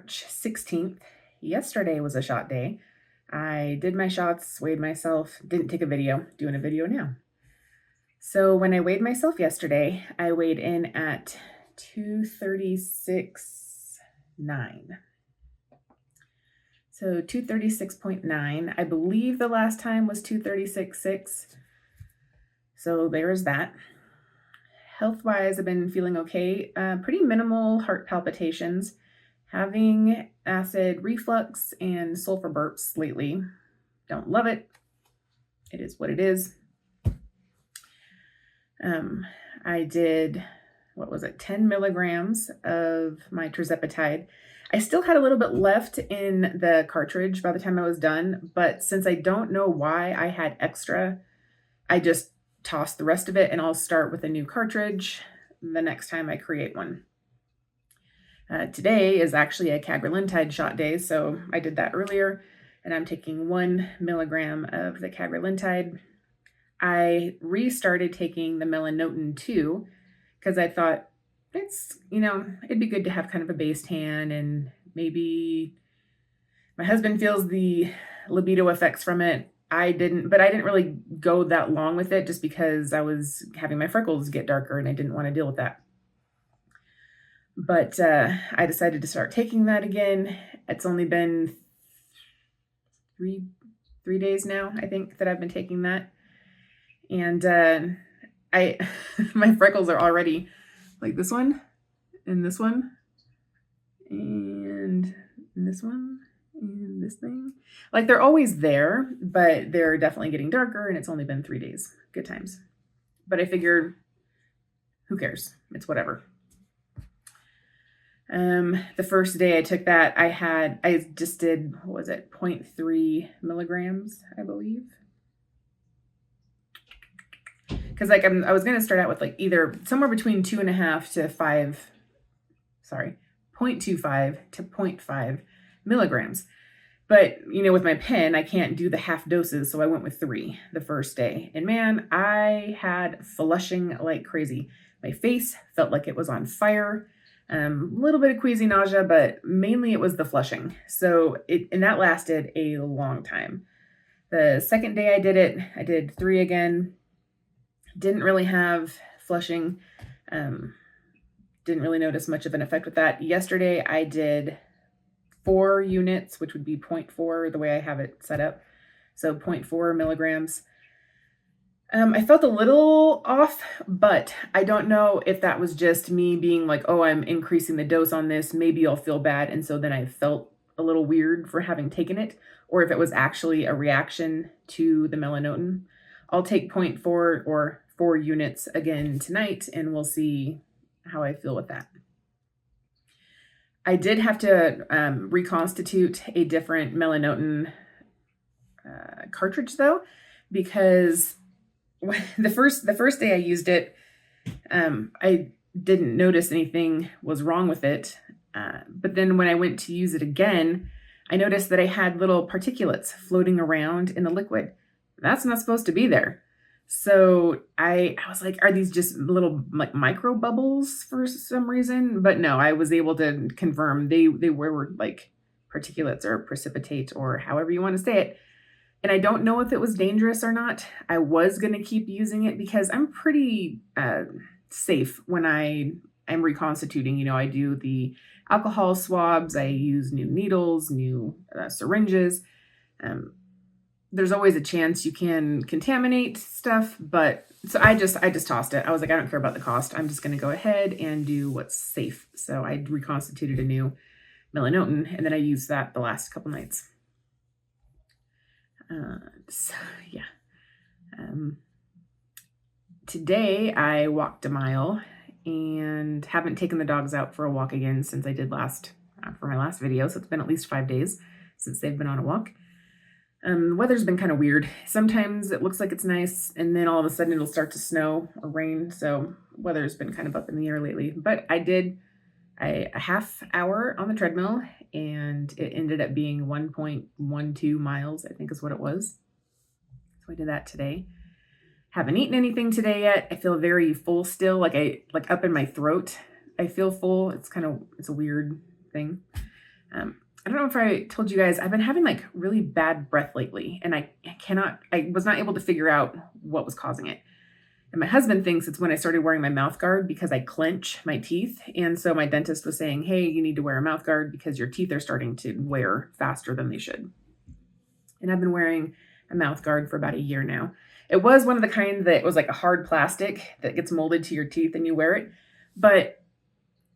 March 16th. Yesterday was a shot day. I did my shots, weighed myself, didn't take a video, doing a video now. So when I weighed myself yesterday, I weighed in at 236.9. So 236.9. I believe the last time was 236.6. So there's that. Health-wise, I've been feeling okay. Pretty minimal heart palpitations. Having acid reflux and sulfur burps lately. Don't love it. It is what it is. I did, 10 milligrams of my Tirzepatide. I still had a little bit left in the cartridge by the time I was done, but since I don't know why I had extra, I just tossed the rest of it, and I'll start with a new cartridge the next time I create one. Today is actually a Cagrilintide shot day, so I did that earlier, and I'm taking 1 milligram of the Cagrilintide. I restarted taking the melanotan too, because I thought it'd be good to have kind of a base tan, and maybe my husband feels the libido effects from it. I didn't really go that long with it just because I was having my freckles get darker and I didn't want to deal with that. But I decided to start taking that again. It's only been three days now, I think, that I've been taking that. And my freckles are already like this one and this one and this one and this thing. Like, they're always there, but they're definitely getting darker, and it's only been 3 days. Good times. But I figured, who cares? It's whatever. The first day I took that, I just did, 0.3 milligrams, I believe. Because I was going to start out with either somewhere between 2.5 to 5, 0.25 to 0.5 milligrams. But, with my pen, I can't do the half doses, so I went with 3 the first day. And man, I had flushing like crazy. My face felt like it was on fire. A little bit of queasy nausea, but mainly it was the flushing. And that lasted a long time. The second day I did it, I did 3 again. Didn't really have flushing. Didn't really notice much of an effect with that. Yesterday I did 4 units, which would be 0.4 the way I have it set up. So 0.4 milligrams. I felt a little off, but I don't know if that was just me being like, oh, I'm increasing the dose on this. Maybe I'll feel bad. And so then I felt a little weird for having taken it, or if it was actually a reaction to the melanotan. I'll take 0.4 or 4 units again tonight, and we'll see how I feel with that. I did have to reconstitute a different melanotan cartridge though, because the first day I used it, I didn't notice anything was wrong with it. But then when I went to use it again, I noticed that I had little particulates floating around in the liquid. That's not supposed to be there. So I was like, are these just little micro bubbles for some reason? But no, I was able to confirm they were like particulates or precipitate or however you want to say it. And I don't know if it was dangerous or not. I was going to keep using it because I'm pretty safe when I am reconstituting. I do the alcohol swabs. I use new needles, new syringes. There's always a chance you can contaminate stuff, but so I just tossed it. I was like, I don't care about the cost. I'm just going to go ahead and do what's safe. So I reconstituted a new melanotan, and then I used that the last couple nights. Today I walked a mile and haven't taken the dogs out for a walk again since I did for my last video. So it's been at least 5 days since they've been on a walk. The weather's been kind of weird. Sometimes it looks like it's nice, and then all of a sudden it'll start to snow or rain. So weather's been kind of up in the air lately. But I did a half hour on the treadmill, and it ended up being 1.12 miles, I think is what it was. So I did that today. Haven't eaten anything today yet. I feel very full still, like up in my throat. I feel full. It's a weird thing. I don't know if I told you guys, I've been having like really bad breath lately, and I was not able to figure out what was causing it. And my husband thinks it's when I started wearing my mouth guard because I clench my teeth. And so my dentist was saying, hey, you need to wear a mouth guard because your teeth are starting to wear faster than they should. And I've been wearing a mouth guard for about a year now. It was one of the kind that was like a hard plastic that gets molded to your teeth and you wear it. But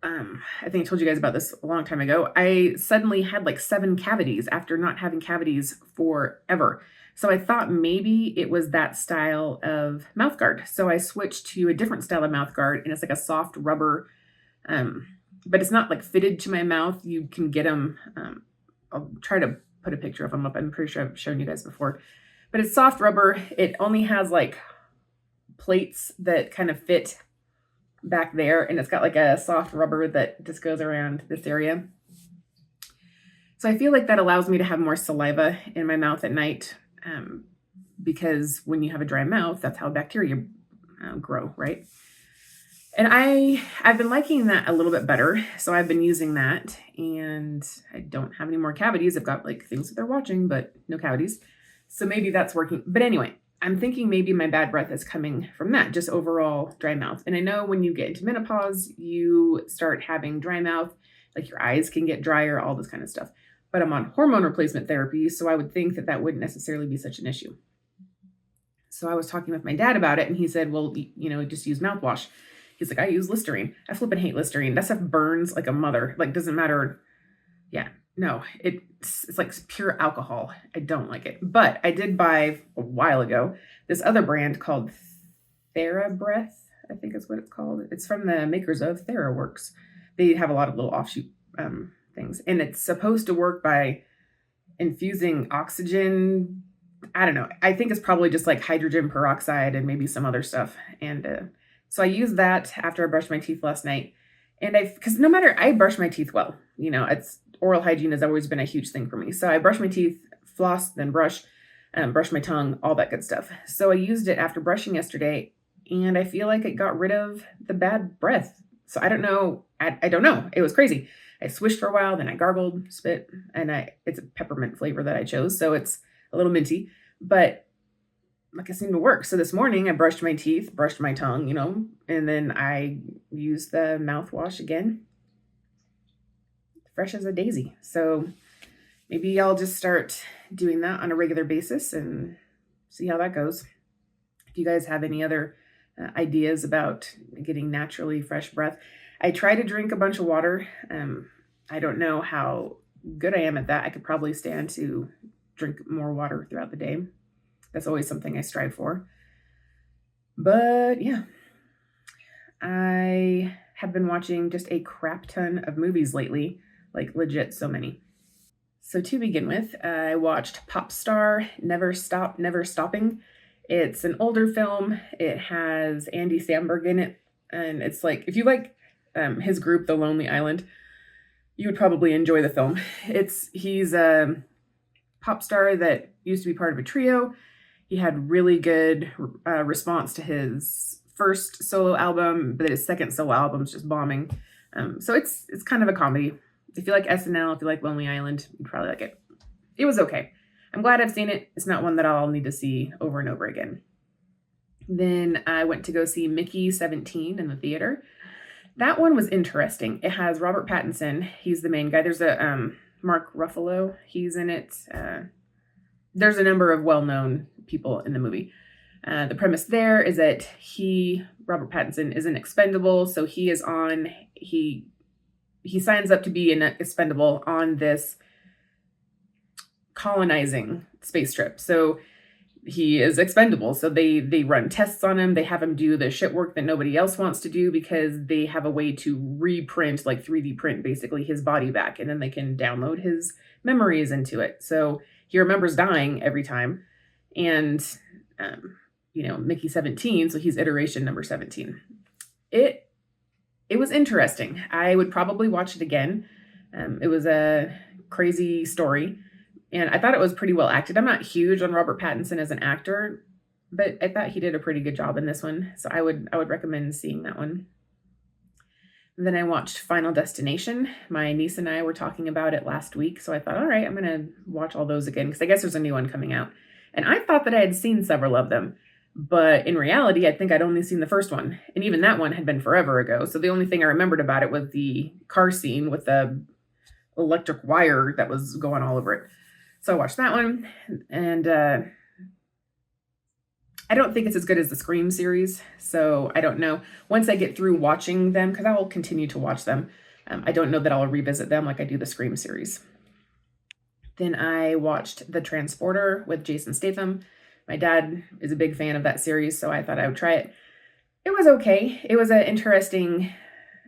I think I told you guys about this a long time ago. I suddenly had like 7 cavities after not having cavities forever. So I thought maybe it was that style of mouth guard. So I switched to a different style of mouth guard, and it's like a soft rubber, but it's not like fitted to my mouth. You can get them. I'll try to put a picture of them up. I'm pretty sure I've shown you guys before, but it's soft rubber. It only has like plates that kind of fit back there, and it's got like a soft rubber that just goes around this area. So I feel like that allows me to have more saliva in my mouth at night, because when you have a dry mouth, that's how bacteria grow, right? And I've been liking that a little bit better, so I've been using that, and I don't have any more cavities. I've got like things that they're watching, but no cavities. So maybe that's working. But anyway, I'm thinking maybe my bad breath is coming from that, just overall dry mouth. And I know when you get into menopause, you start having dry mouth, like your eyes can get drier, all this kind of stuff. But I'm on hormone replacement therapy, so I would think that that wouldn't necessarily be such an issue. So I was talking with my dad about it, and he said, well, just use mouthwash. He's like, I use Listerine. I flipping hate Listerine. That stuff burns like a mother. Like, doesn't matter. Yeah, no, it's like pure alcohol. I don't like it. But I did buy a while ago this other brand called TheraBreath, I think is what it's called. It's from the makers of TheraWorks. They have a lot of little offshoot things, and it's supposed to work by infusing oxygen. I don't know. I think it's probably just like hydrogen peroxide and maybe some other stuff. And so I used that after I brushed my teeth last night. And because no matter, I brush my teeth well, it's oral hygiene has always been a huge thing for me. So I brush my teeth, floss, then brush my tongue, all that good stuff. So I used it after brushing yesterday, and I feel like it got rid of the bad breath. So I don't know. I don't know. It was crazy. I swished for a while, then I gargled, spit, and it's a peppermint flavor that I chose. So it's a little minty, but like it seemed to work. So this morning I brushed my teeth, brushed my tongue, and then I used the mouthwash again. Fresh as a daisy. So maybe I'll just start doing that on a regular basis and see how that goes. If you guys have any other ideas about getting naturally fresh breath, I try to drink a bunch of water. I don't know how good I am at that. I could probably stand to drink more water throughout the day. That's always something I strive for. But yeah, I have been watching just a crap ton of movies lately, like legit so many. So to begin with, I watched Pop Star, Never Stop, Never Stopping. It's an older film. It has Andy Samberg in it. And it's like, if you like his group, The Lonely Island, you would probably enjoy the film. He's a pop star that used to be part of a trio. He had really good response to his first solo album, but his second solo album is just bombing. So it's kind of a comedy. If you like SNL, if you like Lonely Island, you'd probably like it. It was okay. I'm glad I've seen it. It's not one that I'll need to see over and over again. Then I went to go see Mickey 17 in the theater. That one was interesting. It has Robert Pattinson. He's the main guy. There's a Mark Ruffalo. He's in it. There's a number of well-known people in the movie. The premise there is that Robert Pattinson, is an expendable. So he signs up to be an expendable on this colonizing space trip. So he is expendable. So they run tests on him. They have him do the shit work that nobody else wants to do because they have a way to reprint, like 3D print, basically his body back. And then they can download his memories into it. So he remembers dying every time. And, Mickey 17, so he's iteration number 17. It was interesting. I would probably watch it again. It was a crazy story. And I thought it was pretty well acted. I'm not huge on Robert Pattinson as an actor, but I thought he did a pretty good job in this one. So I would recommend seeing that one. Then I watched Final Destination. My niece and I were talking about it last week, so I thought, all right, I'm going to watch all those again because I guess there's a new one coming out. And I thought that I had seen several of them, but in reality, I think I'd only seen the first one. And even that one had been forever ago. So the only thing I remembered about it was the car scene with the electric wire that was going all over it. So I watched that one, and I don't think it's as good as the Scream series, so I don't know. Once I get through watching them, because I will continue to watch them, I don't know that I'll revisit them like I do the Scream series. Then I watched The Transporter with Jason Statham. My dad is a big fan of that series, so I thought I would try it. It was okay. It was an interesting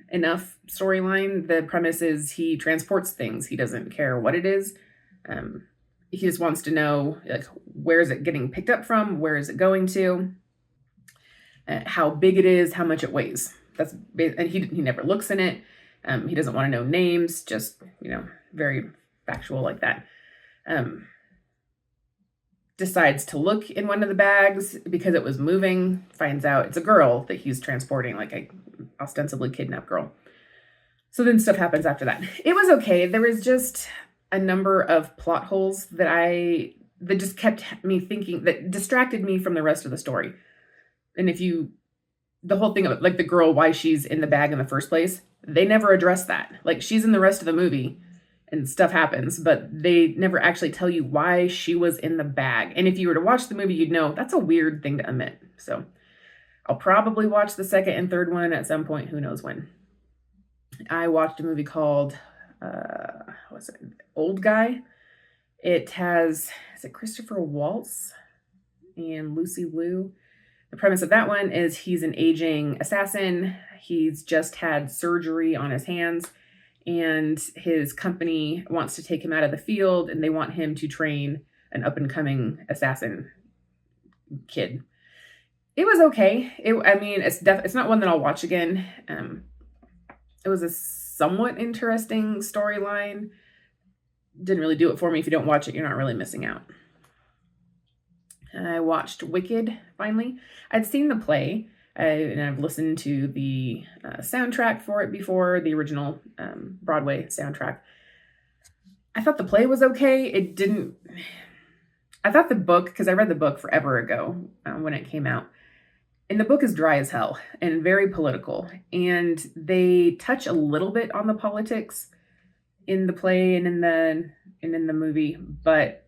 enough storyline. The premise is he transports things. He doesn't care what it is. He just wants to know, like, where is it getting picked up from? Where is it going to? How big it is, how much it weighs. And he never looks in it. He doesn't want to know names, just, very factual like that. Decides to look in one of the bags because it was moving, finds out it's a girl that he's transporting, like a ostensibly kidnapped girl. So then stuff happens after that. It was okay. There was just a number of plot holes that just kept me thinking, that distracted me from the rest of the story. And the whole thing of it, like the girl, why she's in the bag in the first place, they never address that. Like, she's in the rest of the movie and stuff happens, but they never actually tell you why she was in the bag. And if you were to watch the movie, you'd know that's a weird thing to omit. So I'll probably watch the second and third one at some point, who knows when. I watched a movie called what's it? Old Guy. It has, is it Christopher Waltz and Lucy Liu? The premise of that one is he's an aging assassin. He's just had surgery on his hands, and his company wants to take him out of the field, and they want him to train an up-and-coming assassin kid. It was okay. It's not one that I'll watch again. It was a somewhat interesting storyline. Didn't really do it for me. If you don't watch it, you're not really missing out. I watched Wicked, finally. I'd seen the play, and I've listened to the soundtrack for it before, the original Broadway soundtrack. I thought the play was okay. I thought the book, because I read the book forever ago when it came out, and the book is dry as hell and very political. And they touch a little bit on the politics in the play and in the movie, but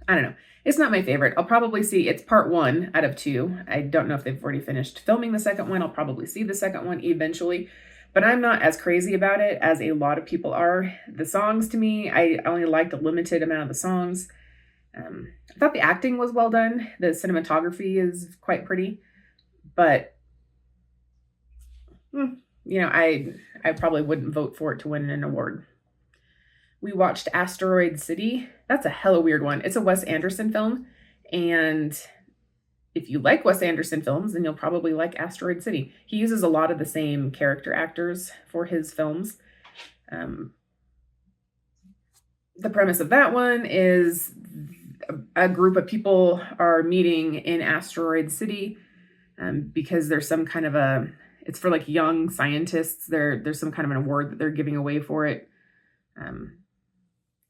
I don't know. It's not my favorite. I'll probably see, it's part 1 out of 2. I don't know if they've already finished filming the second one. I'll probably see the second one eventually, but I'm not as crazy about it as a lot of people are. The songs, to me, I only liked a limited amount of the songs. I thought the acting was well done. The cinematography is quite pretty, but I probably wouldn't vote for it to win an award. We watched Asteroid City. That's a hella weird one. It's a Wes Anderson film, and if you like Wes Anderson films, then you'll probably like Asteroid City. He uses a lot of the same character actors for his films. The premise of that one is a group of people are meeting in Asteroid City because there's some kind of it's for like young scientists. There's some kind of an award that they're giving away for it.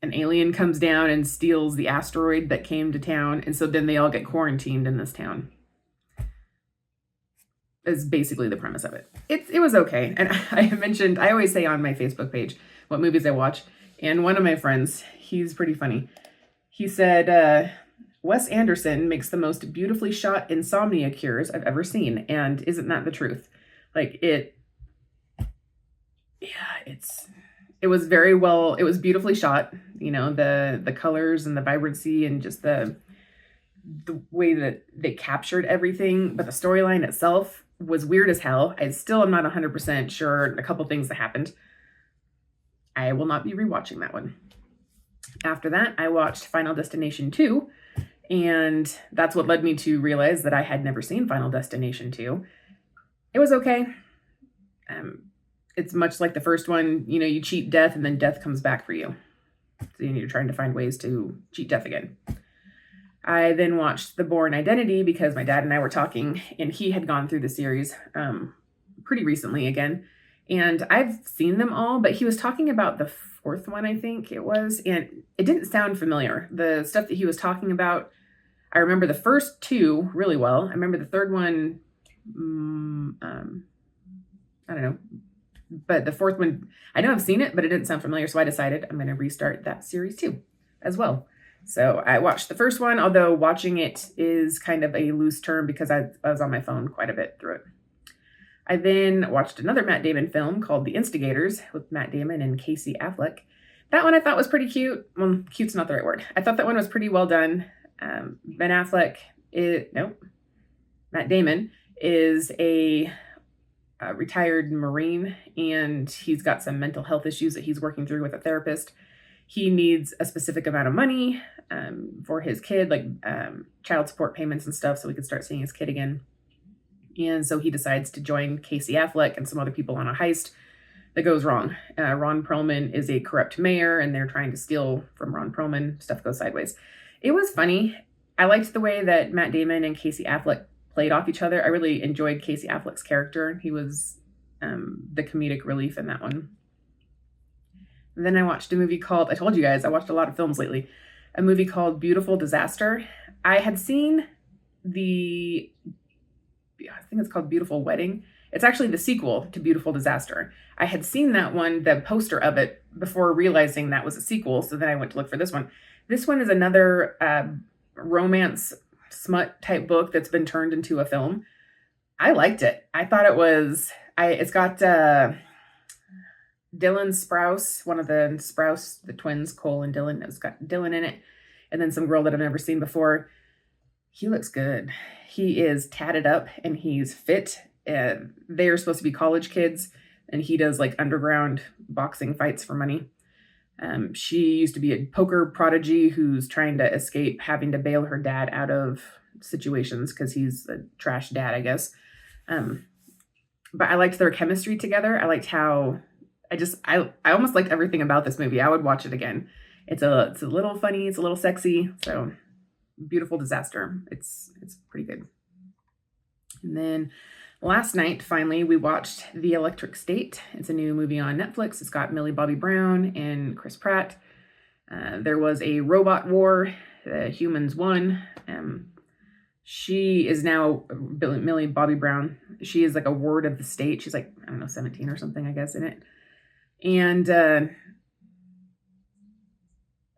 An alien comes down and steals the asteroid that came to town, and so then they all get quarantined in this town. Is basically the premise of it. It was okay. And I always say on my Facebook page what movies I watch, and one of my friends, he's pretty funny. He said, Wes Anderson makes the most beautifully shot insomnia cures I've ever seen, and isn't that the truth? Like, it was very well, it was beautifully shot, the colors and the vibrancy and just the way that they captured everything, but the storyline itself was weird as hell. I still am not 100% sure a couple things that happened. I will not be rewatching that one. After that, I watched Final Destination 2, and that's what led me to realize that I had never seen Final Destination 2. It was okay. It's much like the first one. You cheat death, and then death comes back for you. So you're trying to find ways to cheat death again. I then watched The Bourne Identity because my dad and I were talking, and he had gone through the series pretty recently again. And I've seen them all, but he was talking about the fourth one, I think it was, and it didn't sound familiar. The stuff that he was talking about, I remember the first two really well. I remember the third one, I don't know. But the fourth one, I know I've seen it, but it didn't sound familiar. So I decided I'm going to restart that series too, as well. So I watched the first one, although watching it is kind of a loose term because I was on my phone quite a bit through it. I then watched another Matt Damon film called The Instigators with Matt Damon and Casey Affleck. That one I thought was pretty cute. Well, cute's not the right word. I thought that one was pretty well done. Matt Damon is a retired Marine, and he's got some mental health issues that he's working through with a therapist. He needs a specific amount of money for his kid, like child support payments and stuff, so he can start seeing his kid again. And so he decides to join Casey Affleck and some other people on a heist that goes wrong. Ron Perlman is a corrupt mayor, and they're trying to steal from Ron Perlman. Stuff goes sideways. It was funny. I liked the way that Matt Damon and Casey Affleck played off each other. I really enjoyed Casey Affleck's character. He was the comedic relief in that one. And then I watched a movie called, I told you guys, I watched a lot of films lately, a movie called Beautiful Disaster. I had seen I think it's called Beautiful Wedding. It's actually the sequel to Beautiful Disaster. I had seen that one, the poster of it, before realizing that was a sequel. So then I went to look for this one. This one is another romance smut type book that's been turned into a film. I liked it. I thought it was, it's got Dylan Sprouse, one of the Sprouse, the twins, Cole and Dylan. It's got Dylan in it. And then some girl that I've never seen before. He looks good. He is tatted up and he's fit. They are supposed to be college kids, and he does like underground boxing fights for money. She used to be a poker prodigy who's trying to escape having to bail her dad out of situations because he's a trash dad, I guess. But I liked their chemistry together. I liked how I almost liked everything about this movie. I would watch it again. It's a little funny. It's a little sexy. So Beautiful Disaster. It's pretty good. And then last night, finally, we watched The Electric State. It's a new movie on Netflix. It's got Millie Bobby Brown and Chris Pratt. There was a robot war. Humans won. She is now, Millie Bobby Brown, she is like a ward of the state. She's like, I don't know, 17 or something, I guess, in it. And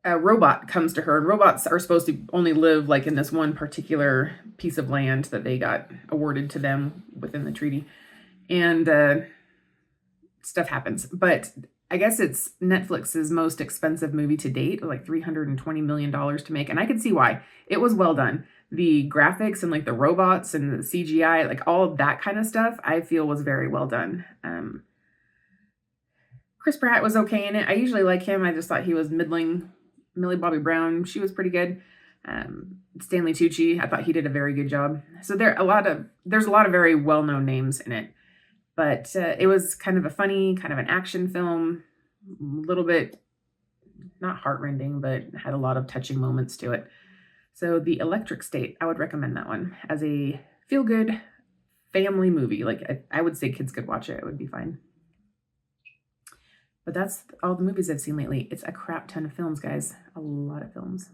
a robot comes to her, and robots are supposed to only live like in this one particular piece of land that they got awarded to them within the treaty. And stuff happens. But I guess it's Netflix's most expensive movie to date, like $320 million to make. And I could see why. It was well done. The graphics and like the robots and the CGI, like all of that kind of stuff, I feel was very well done. Chris Pratt was okay in it. I usually like him. I just thought he was middling. Millie Bobby Brown, she was pretty good. Stanley Tucci, I thought he did a very good job. So there's a lot of very well-known names in it. But it was kind of a funny, kind of an action film, a little bit, not heart-rending, but had a lot of touching moments to it. So The Electric State, I would recommend that one as a feel-good family movie. Like I would say kids could watch it. It would be fine. But that's all the movies I've seen lately. It's a crap ton of films, guys. A lot of films.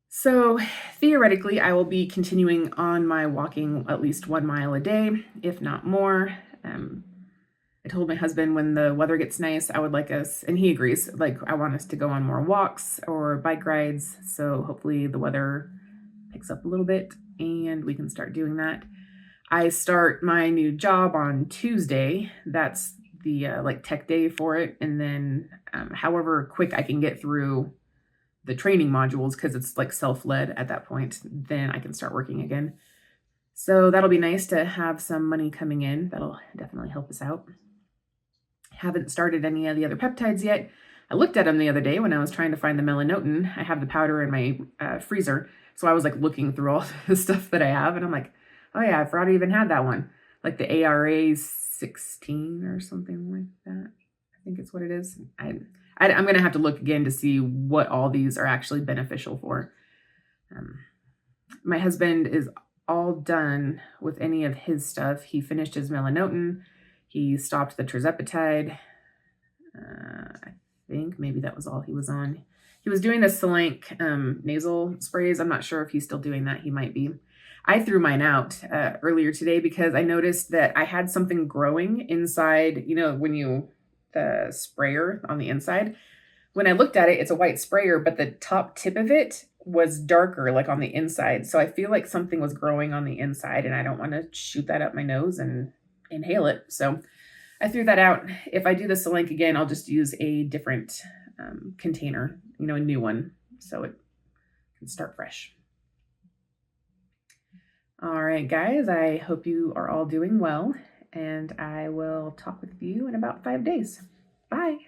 So theoretically, I will be continuing on my walking at least 1 mile a day, if not more. I told my husband when the weather gets nice, I would like us, and he agrees, like I want us to go on more walks or bike rides. So hopefully the weather picks up a little bit and we can start doing that. I start my new job on Tuesday. That's the like tech day for it. And then however quick I can get through the training modules, because it's like self-led at that point, then I can start working again. So that'll be nice to have some money coming in. That'll definitely help us out. Haven't started any of the other peptides yet. I looked at them the other day when I was trying to find the melanotan. I have the powder in my freezer. So I was like looking through all the stuff that I have, and I'm like, oh yeah, I forgot I even had that one. Like the ARA 16 or something like that. I think it's what it is. I'm going to have to look again to see what all these are actually beneficial for. My husband is all done with any of his stuff. He finished his melanotin. He stopped the Tirzepatide. I think maybe that was all he was on. He was doing the Cellular nasal sprays. I'm not sure if he's still doing that. He might be. I threw mine out earlier today because I noticed that I had something growing inside, you know, the sprayer on the inside. When I looked at it, it's a white sprayer, but the top tip of it was darker, like on the inside. So I feel like something was growing on the inside, and I don't want to shoot that up my nose and inhale it. So I threw that out. If I do the Cellular again, I'll just use a different container, you know, a new one, so it can start fresh. All right, guys, I hope you are all doing well, and I will talk with you in about 5 days. Bye.